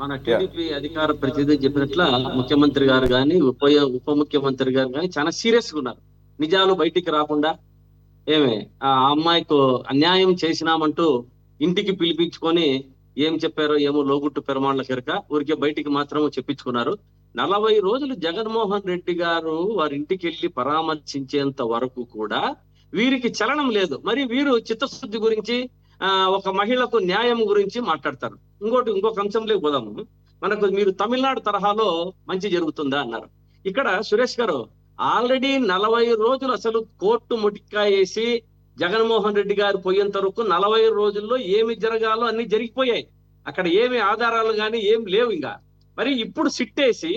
మన yeah. TDP అధికార ప్రతినిధి చెప్పినట్ల ముఖ్యమంత్రి గారు కానీ ఉప ముఖ్యమంత్రి గారు కానీ చాలా సీరియస్ గా ఉన్నారు. నిజాలు బయటికి రాకుండా ఏమే ఆ అమ్మాయికు అన్యాయం చేసినామంటూ ఇంటికి పిలిపించుకొని ఏం చెప్పారో ఏమో లోగుట్టు పెరమాళ్ళ కెరక ఊరికే బయటికి మాత్రం చెప్పించుకున్నారు. 40 రోజులు జగన్మోహన్ రెడ్డి గారు వారి ఇంటికి వెళ్ళి పరామర్శించేంత వరకు కూడా వీరికి చలనం లేదు. మరి వీరు చిత్తశుద్ధి గురించి ఒక మహిళకు న్యాయం గురించి మాట్లాడతారు. ఇంకొక అంశంలోకి పోదాము. మనకు మీరు తమిళనాడు తరహాలో మంచి జరుగుతుందా అన్నారు. ఇక్కడ సురేష్ గారు ఆల్రెడీ 40 రోజులు అసలు కోర్టు ముటిక్కాయేసి జగన్మోహన్ రెడ్డి గారు పోయేంత వరకు 40 రోజుల్లో ఏమి జరగాలో అన్ని జరిగిపోయాయి. అక్కడ ఏమి ఆధారాలు కానీ ఏం లేవు. ఇంకా మరి ఇప్పుడు సిట్టేసి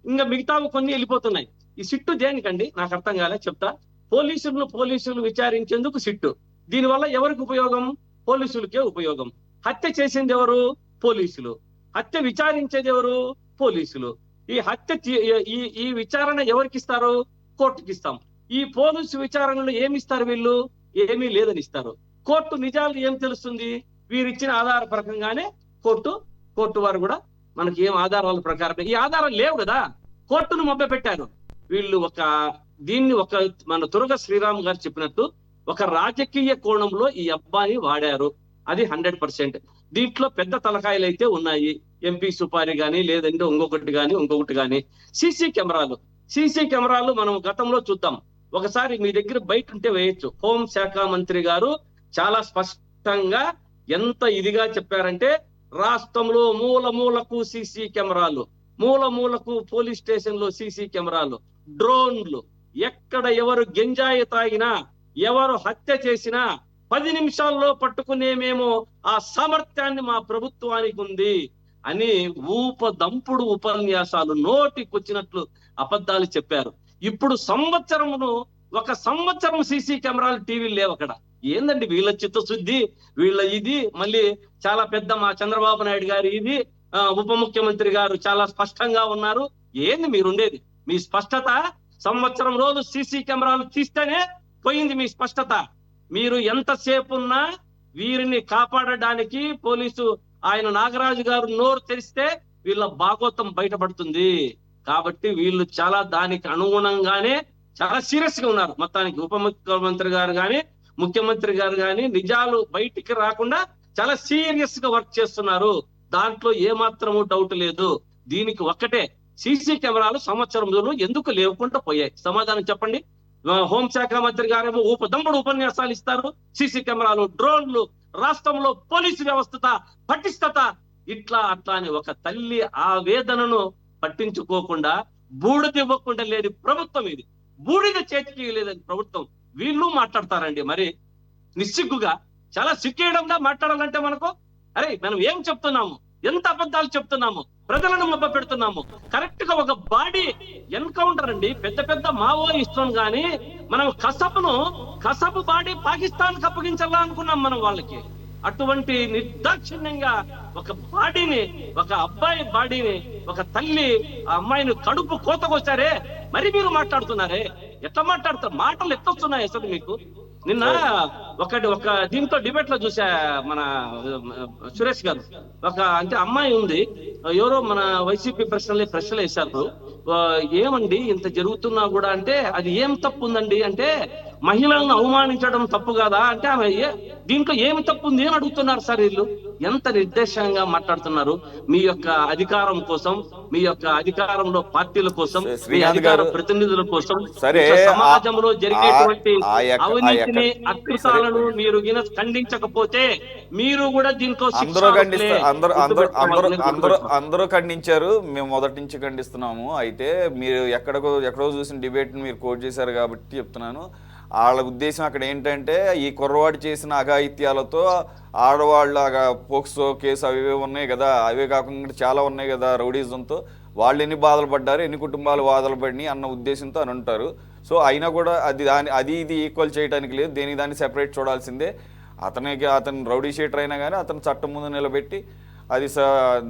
ఇంకా మిగతావి కొన్ని వెళ్ళిపోతున్నాయి. ఈ సిట్టు దేనికండి నాకు అర్థం కాలే, చెప్తా. పోలీసులు విచారించేందుకు సిట్టు. దీనివల్ల ఎవరికి ఉపయోగం? పోలీసులకే ఉపయోగం. హత్య చేసింది ఎవరు? పోలీసులు. హత్య విచారించేది ఎవరు? పోలీసులు. ఈ హత్య ఈ విచారణ ఎవరికి ఇస్తారు? కోర్టుకి ఇస్తాం. ఈ పోలీసు విచారణలో ఏమిస్తారు వీళ్ళు? ఏమీ లేదని ఇస్తారు. కోర్టు నిజాలు ఏం తెలుస్తుంది? వీరిచ్చిన ఆధార ప్రకారంగానే కోర్టు వారు కూడా మనకి ఏం ఆధారాల ప్రకారం ఈ ఆధారాలు లేవు కదా, కోర్టును మభ్య పెట్టారు వీళ్ళు. దీన్ని మన దుర్గ శ్రీరామ్ గారు చెప్పినట్టు ఒక రాజకీయ కోణంలో ఈ అబ్బాయిని వాడారు. అది 100%. దీంట్లో పెద్ద తలకాయలు అయితే ఉన్నాయి. ఎంపీ సుపారి గాని, లేదంటే ఇంకొకటి గాని. సీసీ కెమెరాలు మనం గతంలో చూద్దాం. ఒకసారి మీ దగ్గర బయట ఉంటే వేయొచ్చు. హోంశాఖ మంత్రి గారు చాలా స్పష్టంగా ఎంత ఇదిగా చెప్పారంటే, రాష్ట్రంలో మూలకు సీసీ కెమెరాలు, మూలకు పోలీస్ స్టేషన్ లో సీసీ కెమెరాలు, డ్రోన్లు, ఎక్కడ ఎవరు గంజాయి తాగినా, ఎవరు హత్య చేసినా 10 నిమిషాల్లో పట్టుకునే మేము ఆ సామర్థ్యాన్ని మా ప్రభుత్వానికి ఉంది అని దంపుడు ఉపన్యాసాలు నోటికొచ్చినట్లు అబద్ధాలు చెప్పారు. ఇప్పుడు ఒక సంవత్సరం సీసీ కెమెరాలు టీవీలు లేవు అక్కడ. ఏందండి వీళ్ళ చిత్తశుద్ధి, వీళ్ళ ఇది. మళ్ళీ చాలా పెద్ద మా చంద్రబాబు నాయుడు గారు ఇది, ఉప ముఖ్యమంత్రి గారు చాలా స్పష్టంగా ఉన్నారు. ఏంది మీరుండేది? మీ స్పష్టత సంవత్సరం రోజు సీసీ కెమెరాలు తీస్తేనే పోయింది మీ స్పష్టత. మీరు ఎంతసేపు ఉన్నా వీరిని కాపాడడానికి పోలీసు ఆయన నాగరాజు గారు నోరు తెరిస్తే వీళ్ళ భాగోతం బయటపడుతుంది. కాబట్టి వీళ్ళు చాలా దానికి అనుగుణంగానే చాలా సీరియస్ గా ఉన్నారు. మొత్తానికి ఉప ముఖ్యమంత్రి గారు కానీ, ముఖ్యమంత్రి గారు కానీ నిజాలు బయటికి రాకుండా చాలా సీరియస్ గా వర్క్ చేస్తున్నారు. దాంట్లో ఏమాత్రము డౌట్ లేదు. దీనికి ఒక్కటే, సీసీ కెమెరాలు సంవత్సరంలో ఎందుకు లేకుండా పోయాయి? సమాధానం చెప్పండి. హోంశాఖ మంత్రి గారేమో దంపుడు ఉపన్యాసాలు ఇస్తారు. సీసీ కెమెరాలు, డ్రోన్లు, రాష్ట్రంలో పోలీసు వ్యవస్థ పటిష్టత, అట్లా అని ఒక తల్లి ఆ వేదనను పట్టించుకోకుండా బూడిద ఇవ్వకుండా లేని ప్రభుత్వం ఇది. బూడిద చేతికి లేదని ప్రభుత్వం వీళ్ళు మాట్లాడతారండి. మరి నిస్సిగ్గుగా, చాలా సిగ్గేయడంగా మాట్లాడాలంటే మనకు, అరే మనం ఏం చెప్తున్నాము, ఎంత అబద్ధాలు చెప్తున్నాము, ప్రజలను మభ్య పెడుతున్నాము. కరెక్ట్ గా ఒక బాడీ ఎన్కౌంటర్ అండి. పెద్ద మావోయిస్టులను గాని మనం కసపు బాడీ పాకిస్తాన్ కి అప్పగించాలా అనుకున్నాం మనం వాళ్ళకి. అటువంటి నిర్దాక్షిణ్యంగా ఒక బాడీని, ఒక అబ్బాయి బాడీని, ఒక తల్లి ఆ అమ్మాయిని కడుపు కోతకొచ్చారే, మరి మీరు మాట్లాడుతున్నారే? ఎట్లా మాట్లాడతారు? మాటలు ఎట్లొస్తున్నాయి అసలు మీకు? నిన్న ఒక దీంతో డిబేట్ లో చూసా, మన సురేష్ గారు, అంటే అమ్మాయి ఉంది, ఎవరో మన వైసీపీ ప్రశ్నలు వేశారు. ఏమండి ఇంత జరుగుతున్నా కూడా అంటే అది ఏం తప్పు ఉందండి అంటే, మహిళలను అవమానించడం తప్పు కాదా అంటే, ఆమె దీంట్లో ఏమి తప్పు ఉంది అని అడుగుతున్నారు. సార్ వీళ్ళు ఎంత నిర్దేశంగా మాట్లాడుతున్నారు. మీ యొక్క అధికారం కోసం, మీ యొక్క అధికారంలో పార్టీల కోసం, మీ అధికార ప్రతినిధుల కోసం, సమాజంలో జరిగేటువంటి అవినీతిని, అకృతాలను మీరు ఖండించకపోతే మీరు కూడా దీంట్లో అందరూ ఖండించారు. మేము మొదటి నుంచి ఖండిస్తున్నాము. అయితే మీరు ఎక్కడో చూసిన డిబేట్ మీరు కోట్ చేశారు కాబట్టి చెప్తున్నాను. వాళ్ళ ఉద్దేశం అక్కడ ఏంటంటే, ఈ కుర్రవాడు చేసిన అఘాయిత్యాలతో ఆడవాళ్ళు పోక్సో కేసు అవి ఉన్నాయి కదా, అవే కాకుండా చాలా ఉన్నాయి కదా, రౌడీజంతో వాళ్ళు ఎన్ని బాధలు పడ్డారు, ఎన్ని కుటుంబాలు బాధలు పడినాయి అన్న ఉద్దేశంతో అని ఉంటారు. సో అయినా కూడా ఇది ఈక్వల్ చేయడానికి లేదు, దాన్ని సెపరేట్ చూడాల్సిందే. అతను రౌడీ షీటర్ అయినా కానీ అతను చట్టం ముందు నిలబెట్టి అది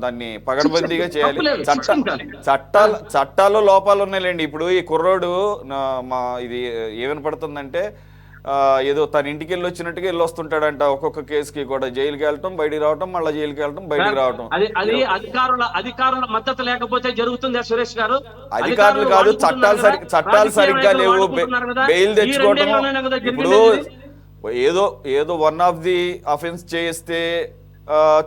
దాన్ని పగడబందీగా చేయాలి. చట్టాల్లో లోపాలు ఉన్నాయిలేండి. ఇప్పుడు ఈ కుర్రోడు ఇది ఏమని పడుతుందంటే, ఏదో తన ఇంటికి వెళ్ళి వచ్చినట్టుగా వెళ్ళి వస్తుంటాడంట ఒక్కొక్క కేసుకి కూడా. జైలుకి వెళ్ళటం, బయటికి రావటం, మళ్ళీ జైలుకి వెళ్ళటం, బయటికి రావటం. అది అధికారుల మద్దతు లేకపోతే జరుగుతుందా సురేష్ గారు? అధికారులు కాదు, చట్టాలు సరిగ్గా లేవు. బెయిల్ తెచ్చుకోవటం, ఇప్పుడు ఏదో వన్ ఆఫ్ ది అఫెన్స్ చేస్తే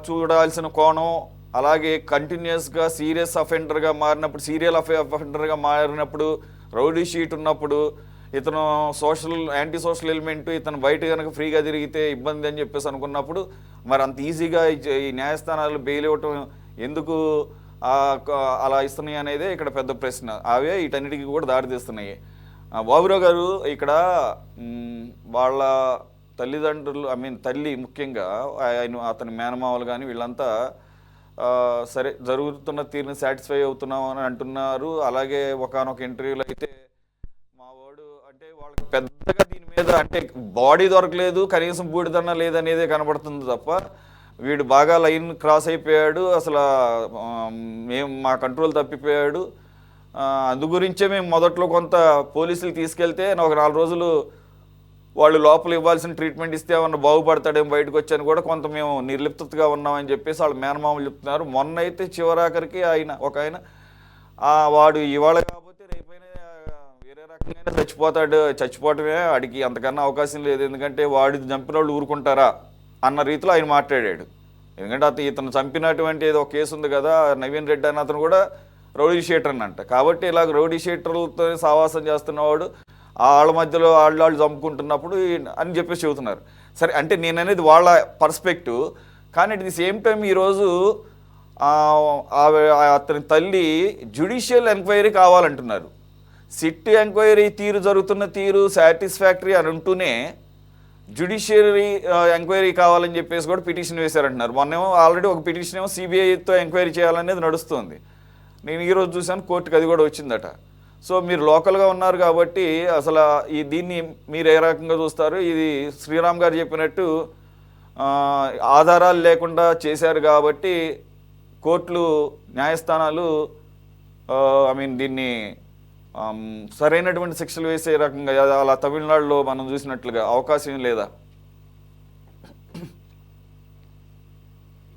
చూడాల్సిన కోణం, అలాగే కంటిన్యూస్గా సీరియస్ అఫెండర్గా మారినప్పుడు, సీరియల్ అఫెండర్గా మారినప్పుడు, రౌడీ షీట్ ఉన్నప్పుడు, ఇతను యాంటీ సోషల్ ఎలిమెంట్, ఇతను బయట కనుక ఫ్రీగా తిరిగితే ఇబ్బంది అని చెప్పేసి అనుకున్నప్పుడు మరి అంత ఈజీగా ఈ న్యాయస్థానాలు బెయిల్ ఇవ్వటం ఎందుకు అలా ఇస్తున్నాయి అనేది ఇక్కడ పెద్ద ప్రశ్న. అవే వీటన్నిటికీ కూడా దారితీస్తున్నాయి. బాబురావు గారు, ఇక్కడ వాళ్ళ తల్లిదండ్రులు, తల్లి ముఖ్యంగా అతని మేనమామలు కానీ వీళ్ళంతా సరే జరుగుతున్న తీరుని సాటిస్ఫై అవుతున్నాం అని అంటున్నారు. అలాగే ఒకానొక ఇంటర్వ్యూలో అయితే మా వాడు అంటే వాళ్ళకి పెద్దగా దీని మీద అంటే బాడీ దొరకలేదు, కనీసం బూడిదన్న లేదనేదే కనబడుతుంది తప్ప వీడు బాగా లైన్ క్రాస్ అయిపోయాడు, అసలు మా కంట్రోల్ తప్పిపోయాడు. అందు గురించే మేము మొదట్లో కొంత పోలీసులు తీసుకెళ్తే ఒక 4 రోజులు వాళ్ళు లోపల ఇవ్వాల్సిన ట్రీట్మెంట్ ఇస్తే ఏమన్నా బాగుపడతాడేమో బయటకు వచ్చాను కూడా కొంత మేము నిర్లిప్తగా ఉన్నామని చెప్పేసి వాళ్ళ మేనమామలు చెప్తున్నారు. మొన్న అయితే చివరాఖరికి ఒక ఆయన వాడు ఇవాళ కాకపోతే రేపైనా వేరే రకంగా చచ్చిపోవటమే వాడికి అంతకన్నా అవకాశం లేదు. ఎందుకంటే వాడి చంపిన వాళ్ళు ఊరుకుంటారా అన్న రీతిలో ఆయన మాట్లాడాడు. ఎందుకంటే ఇతను చంపినటువంటి ఏదో కేసు ఉంది కదా, నవీన్ రెడ్డి అని అతను కూడా రౌడీ షీటర్ అంట. కాబట్టి ఇలాగ రౌడీ షీటర్లతో సావాసం చేస్తున్నవాడు వాళ్ళ మధ్యలో వాళ్ళు చంపుకుంటున్నప్పుడు అని చెప్పేసి చెబుతున్నారు. సరే, అంటే నేను అనేది వాళ్ళ పర్స్పెక్టివ్. కానీ అట్ ది సేమ్ టైం ఈరోజు అతని తల్లి జ్యుడిషియల్ ఎంక్వైరీ కావాలంటున్నారు. సిట్ ఎంక్వైరీ జరుగుతున్న తీరు సాటిస్ఫాక్టరీ అని అంటూనే జ్యుడిషియరీ ఎంక్వైరీ కావాలని చెప్పేసి కూడా పిటిషన్ వేశారంటున్నారు. మొన్నేమో ఆల్రెడీ ఒక పిటిషన్ ఏమో సిబిఐతో ఎంక్వైరీ చేయాలనేది నడుస్తుంది. నేను ఈరోజు చూశాను కోర్టుకి అది కూడా వచ్చిందట. సో మీరు లోకల్గా ఉన్నారు కాబట్టి అసలు దీన్ని మీరు ఏ రకంగా చూస్తారు? ఇది శ్రీరామ్ గారు చెప్పినట్టు ఆధారాలు లేకుండా చేశారు కాబట్టి కోర్టులు, న్యాయస్థానాలు దీన్ని సరైనటువంటి శిక్షలు వేసే రకంగా అలా తమిళనాడులో మనం చూసినట్లుగా అవకాశం లేదా?